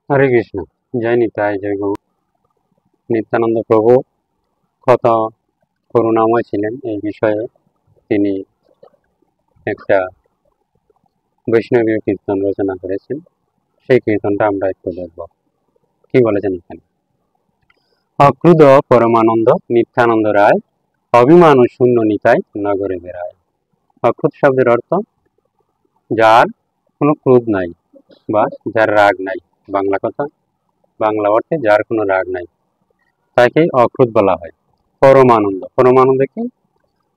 হরে কৃষ্ণ। জয় নিতাই, জয় গৌ। নিত্যানন্দ প্রভু কত করুণাময় ছিলেন এই বিষয়ে তিনি একটা বৈষ্ণবীয় কীর্তন রচনা করেছেন। সেই কীর্তনটা আমরা একটু দেখব। কি বলেছেন এখানে? অক্রুধ পরমানন্দ নিত্যানন্দ রায়, অভিমান ও শূন্য নিতাই নগরে বেড়ায়। অক্রুধ শব্দের অর্থ যার কোনো ক্রোধ নাই বা যার রাগ নাই। বাংলা কথা, বাংলা অর্থে যার কোনো রাগ নাই, তাকে অক্রুধ বলা হয়। পরমানন্দ, পরমানন্দ কি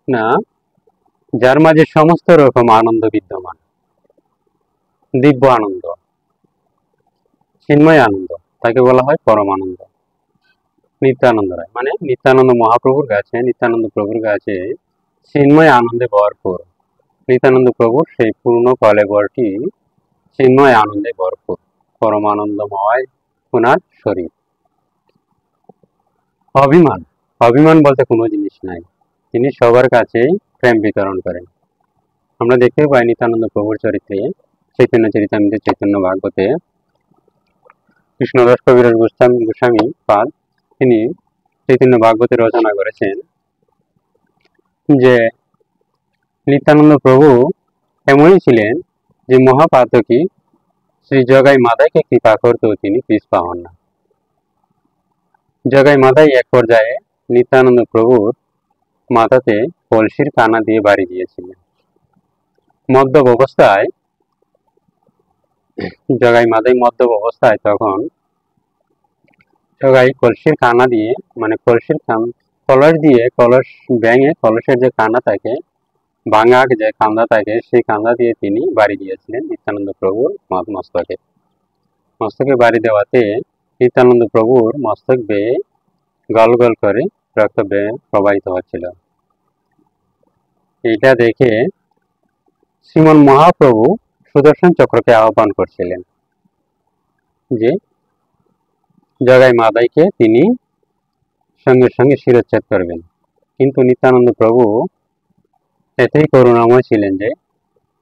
না, যার মাঝে সমস্ত রকম আনন্দ বিদ্যমান, দিব্য আনন্দ, চিন্ময় আনন্দ, তাকে বলা হয় পরমানন্দ। নিত্যানন্দ রায় মানে নিত্যানন্দ মহাপ্রভুর কাছে, নিত্যানন্দ প্রভুর কাছে চিন্ময় আনন্দে ভরপুর। নিত্যানন্দ প্রভুর সেই পূর্ণ কলেবরটি চিন্ময় আনন্দে ভরপুর, পরমানন্দময় ওনার শরীর। অভিমান, অভিমান বলতে কোনো জিনিস নাই। তিনি সবার কাছেই প্রেম বিতরণ করেন। আমরা দেখতে পাই নিত্যানন্দ প্রভুর চরিত্রে, চৈতন্য চরিতামৃতে, চৈতন্য ভাগবতে কৃষ্ণদাস কবিরাজ গোস্বামী পাদ তিনি চৈতন্য ভাগবতে রচনা করেছেন যে নিত্যানন্দ প্রভু এমনই ছিলেন যে মহাপাতকী শ্রী জগাই মাদাইকে কৃপা করতেও তিনি পিছপা হন না। জগাই মাদাই এক পর্যায়ে নিত্যানন্দ প্রভুর মাথাতে কলসির কানা দিয়ে বাড়ি দিয়েছিলেন। মদ্যপ অবস্থায়, জগাই মাদাই মদ্যপ অবস্থায় তখন জগাই কলসির কানা দিয়ে, মানে কলসির কলস দিয়ে, কলস ভেঙে কলসের যে কানা থাকে, ভাঙা যে কান্দা থাকে, সেই কান্দা দিয়ে তিনি বাড়ি দিয়েছিলেন নিত্যানন্দ প্রভুর মস্তকে। মস্তকে বাড়ি দেওয়াতে নিত্যানন্দ প্রভুর মস্তক বেয়ে গল গল করে রক্ত বেয়ে প্রবাহিত হচ্ছিল। এটা দেখে শ্রীমন মহাপ্রভু সুদর্শন চক্রকে আহ্বান করছিলেন যে জগাই মাদাইকে তিনি সঙ্গে সঙ্গে শিরচ্ছেদ করবেন। কিন্তু নিত্যানন্দ প্রভু এতই করুণাময় ছিলেন যে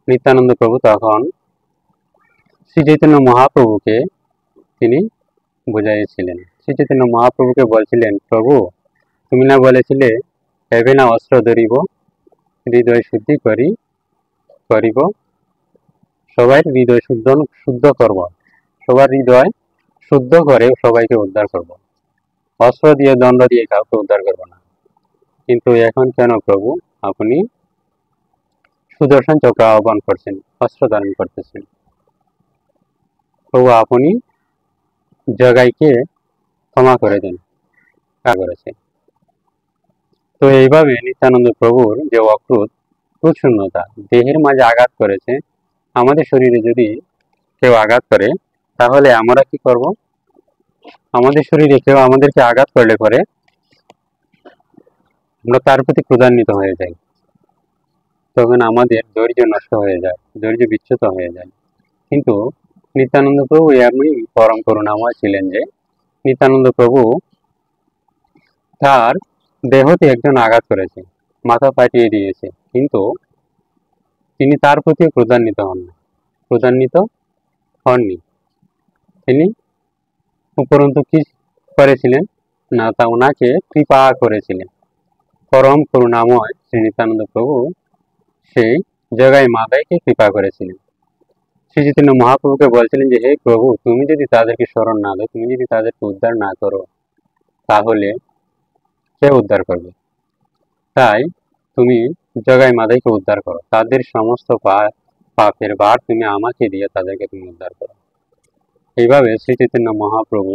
নিত্যানন্দ প্রভু তখন শ্রী চৈতন্য মহাপ্রভুকে তিনি বুঝাইছিলেন। শ্রী চৈতন্য মহাপ্রভুকে বলছিলেন, প্রভু তুমি না বলেছিলে এবে না অস্ত্র ধরিব, হৃদয় শুদ্ধি করিব, সবাই হৃদয় শুদ্ধ করব, সবার হৃদয় শুদ্ধ করে সবাইকে উদ্ধার করব, অস্ত্র দিয়ে দণ্ড দিয়ে কাউকে উদ্ধার করব না। কিন্তু এখন কেন প্রভু আপনি সুদর্শন চক্র আহ্বান করছেন, অস্ত্র ধারণ করতেছেন? প্রভু আপনি জগাইকে ক্ষমা করে দেন, করেছে। তো এইভাবে নিত্যানন্দ প্রভুর যে অক্রোধ, প্রচ্ছন্নতা দেহের মাঝে আঘাত করেছে। আমাদের শরীরে যদি কেউ আঘাত করে তাহলে আমরা কি করব? আমাদের শরীরে কেউ আমাদেরকে আঘাত করলে পরে আমরা তার প্রতি ক্রোধান্বিত হয়ে যাই, তখন আমাদের ধৈর্য নষ্ট হয়ে যায়, ধৈর্য বিচ্যুত হয়ে যায়। কিন্তু নিত্যানন্দ প্রভু এমনি পরম করুণাময় ছিলেন যে নিত্যানন্দ প্রভু তার দেহতে একজন আঘাত করেছে, মাথা ফাটিয়ে দিয়েছে, কিন্তু তিনি তার প্রতি ক্রোধান্বিত হননি। তিনি উপরন্তু কি করেছিলেন না, তা ওনাকে কৃপা করেছিলেন। পরম করুণাময় শ্রী নিত্যানন্দ প্রভু সেই জগাই মাদাইকে কৃপা করেছিলেন। শ্রী চৈতন্য মহাপ্রভুকে বলছিলেন যে হে প্রভু, তুমি যদি তাদেরকে স্মরণ না দাও, তুমি যদি তাদেরকে উদ্ধার না করো, তাহলে কে উদ্ধার করবে? তাই তুমি জগাই মাদাইকে উদ্ধার করো, তাদের সমস্ত পাপের ভার তুমি আমাকে দিয়ে তাদেরকে তুমি উদ্ধার করো। এইভাবে শ্রী চৈতন্য মহাপ্রভু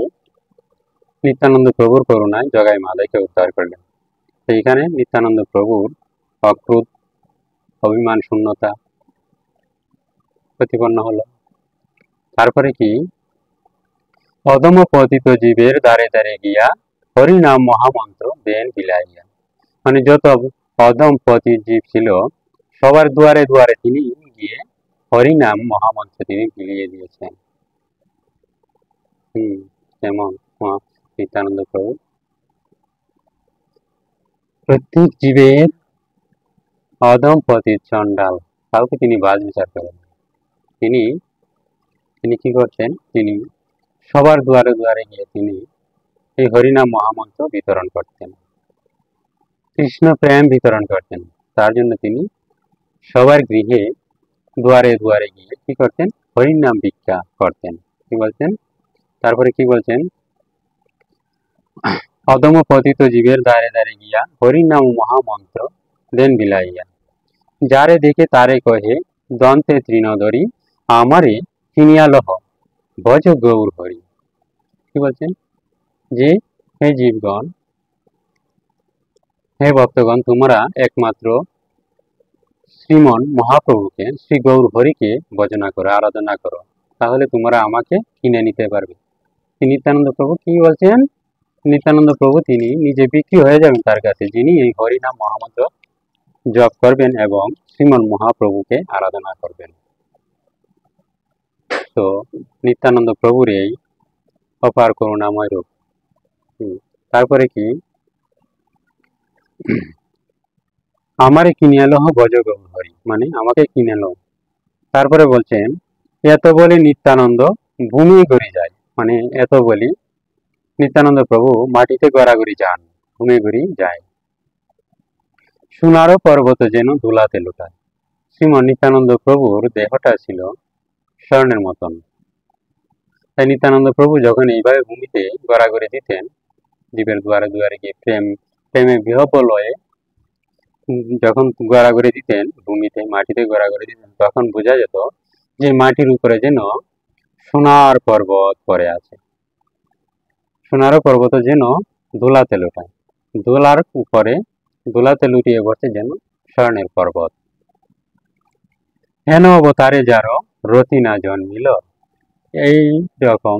নিত্যানন্দ প্রভুর করুণায় জগাই মাদাইকে উদ্ধার করলেন। এইখানে নিত্যানন্দ প্রভুর অক্রোধ, অভিমান শূন্যতা প্রতিপন্ন হলো। তারপরে কি, অদম পতিত জীবের দ্বারে দ্বারে গিয়া হরিনাম মহামন্ত্র দেন বিলাইয়া। মানে যত অদম পতিত জীব ছিল সবার দুয়ারে দুয়ারে তিনি গিয়ে হরিনাম মহামন্ত্র তিনি বিলিয়ে দিয়েছেন। যেমন নিত্যানন্দ প্রভু প্রত্যেক জীবের অদম পতিত চণ্ডাল কাউকে তিনি বাজ বিচার করেন। তিনি কি করছেন, তিনি সবার দুয়ারে দুয়ারে গিয়ে তিনি এই হরিনাম মহামন্ত্র বিতরণ করতেন, কৃষ্ণ প্রেম বিতরণ করতেন। তার জন্য তিনি সবার গৃহে দুয়ারে দুয়ারে গিয়ে কি করতেন? হরিনাম ভিক্ষা করতেন। কি বলছেন? তারপরে কি বলছেন? অদম পতিত জীবের দ্বারে দ্বারে গিয়া হরিনাম মহামন্ত্র দেন বিলাইয়া, যারে দেখে তারে কহে দন্তে তৃণধরি, আমারে কিনিয়া লহ ভজ গৌর হরি। কি বলছেন? যে হে জীবগণ, হে ভক্তগণ, তোমরা একমাত্র শ্রীমন মহাপ্রভুকে, শ্রী গৌর হরিকে ভজনা করো, আরাধনা করো, তাহলে তোমরা আমাকে কিনে নিতে পারবে। নিত্যানন্দ প্রভু কি বলছেন? নিত্যানন্দ প্রভু তিনি নিজে বিক্রি হয়ে যাবেন তার কাছে, যিনি এই হরিনাম মহামন্ত্র জপ করবেন এবং শ্রীমন মহাপ্রভুকে আরাধনা করবেন। তো নিত্যানন্দ প্রভুর এই অপার করুণাময় রূপ। তারপরে কি? আমারে কিনে লহ ভজ গৌর হরি, মানে আমাকে কিনে লো। তারপরে বলছেন, এত বলি নিত্যানন্দ ভূমি ঘুরি যায়, মানে এত বলি নিত্যানন্দ প্রভু মাটিতে গড়াগড়ি যান, ঘুমে ঘুরি যায়। সোনারও পর্বত যেন ধুলাতে লুটায়। শ্রীমন নিত্যানন্দ প্রভুর দেহটা ছিল স্বর্ণের মতন। তাই নিত্যানন্দ প্রভু যখন এইভাবে ভূমিতে গড়াগড়ি দিতেন, জীবের দুয়ারে দুয়ারে গিয়ে প্রেমে বিহবলয়ে যখন গড়াগড়ি দিতেন, ভূমিতে মাটিতে গড়াগড়ি দিতেন, তখন বোঝা যেত যে মাটির উপরে যেন সোনার পর্বত পড়ে আছে। সোনার পর্বত যেন দোলাতে লোটায়, দোলার উপরে দোলাতে লুটিয়ে বসে যেন স্বর্ণের পর্বত। হেন অবতারে যারো রতি না জন্মিল, এই রকম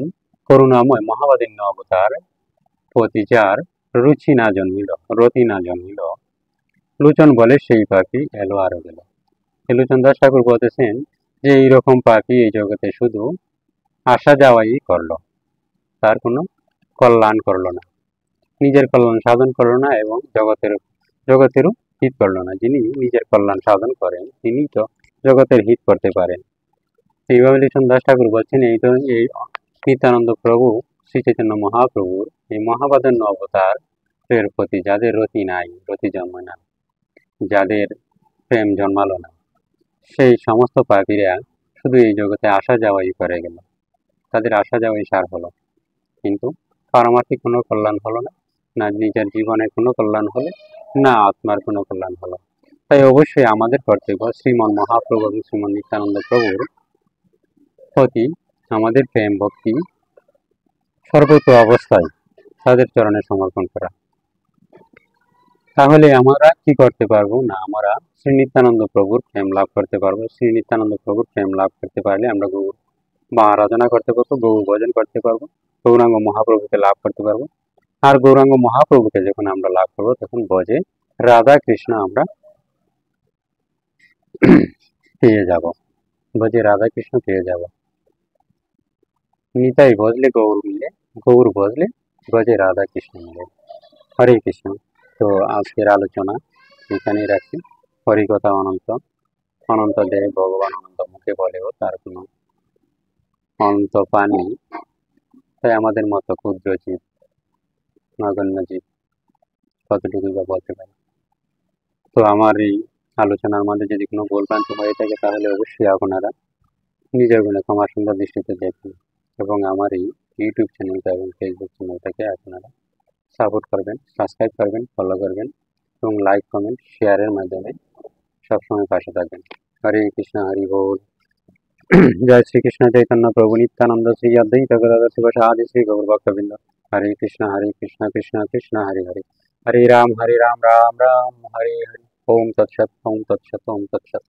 করুণাময় মহাবাদিন্য অবতার প্রতি যার রুচি না জন্মিল, রতি না জন্মিল, লোচন বলে সেই পাপি এলো আরো গেল। লোচন দাস ঠাকুর বলতেছেন যে এইরকম পাপি এই জগতে শুধু আসা যাওয়াই করলো, তার কোনো কল্যাণ করলো না, নিজের কল্যাণ সাধন করলো না এবং জগতেরও হিত করলো না। যিনি নিজের কল্যাণ সাধন করেন তিনি তো জগতের হিত করতে পারেন। এইভাবে লোচন দাস ঠাকুর বলছেন, এই নিত্যানন্দ প্রভু শ্রী চৈতন্য মহাপ্রভুর এই মহাবাদন্য অবতার এর প্রতি যাদের রতি নাই, রতি জন্ম না, যাদের প্রেম জন্মালো না, সেই সমস্ত পাপীরা শুধু এই জগতে আসা যাওয়াই করে গেল, তাদের আসা যাওয়াই সার হলো, কিন্তু পারমার্থিক কোনো কল্যাণ হলো না, না নিজের জীবনের কোনো কল্যাণ হলো, না আত্মার কোনো কল্যাণ হলো। তাই অবশ্যই আমাদের কর্তব্য শ্রীমন মহাপ্রভু এবং শ্রীমন নিত্যানন্দ প্রভুর প্রতি আমাদের প্রেম ভক্তি সর্বত অবস্থায় তাদের চরণে সমর্পণ করা। তাহলে আমরা কি করতে পারবো? না, আমরা শ্রী নিত্যানন্দ প্রভুর প্রেম লাভ করতে পারবো। শ্রী নিত্যানন্দ প্রভুর প্রেম লাভ করতে পারলে আমরা গৌর বা আরাধনা করতে পারবো, গৌর ভজন করতে পারবো, গৌরাঙ্গ মহাপ্রভুকে লাভ করতে পারবো। আর গৌরাঙ্গ মহাপ্রভুকে যখন আমরা লাভ করবো, তখন ভজে রাধা কৃষ্ণ আমরা পেয়ে যাব, ভজে রাধা কৃষ্ণ পেয়ে যাব। নিতাই ভজলে গৌর মিলে, গৌর ভজলে ভজে রাধা কৃষ্ণ মিলে। হরে কৃষ্ণ। তো আজকের আলোচনা এখানেই রাখছি। হরিকথা অনন্ত, অনন্ত দেব ভগবান অনন্ত মুখে বলেও তার কোনো অনন্ত পানি। তাই আমাদের মতো ক্ষুদ্র জীব, নগণ্য জীব কতটুকু বা বলতে পারে। তো আমার এই আলোচনার মধ্যে যদি কোনো ভুলভ্রান্তি হয়ে থাকে তাহলে অবশ্যই আপনারা নিজের গুণে ক্ষমা সুন্দর দৃষ্টিতে দেখুন এবং আমার এই ইউটিউব চ্যানেলটা এবং ফেসবুক চ্যানেলটাকে আপনারা সাপোর্ট করবেন, সাবস্ক্রাইব করবেন, ফলো করবেন এবং লাইক কমেন্ট শেয়ারের মাধ্যমে সবসময় পাশে থাকবেন। হরে কৃষ্ণ, হরি বল। জয় শ্রীকৃষ্ণ চৈতন্য প্রভু নিত্যানন্দ শ্রী অদ্বৈত গদাধর শিবাসাদি শ্রী গৌর ভক্তবৃন্দ। হরে কৃষ্ণ কৃষ্ণ কৃষ্ণ হরে হরে, হরে রাম রাম রাম হরে হরে। ওম তৎসৎ, ওম তৎসৎ, ওম তৎসৎ।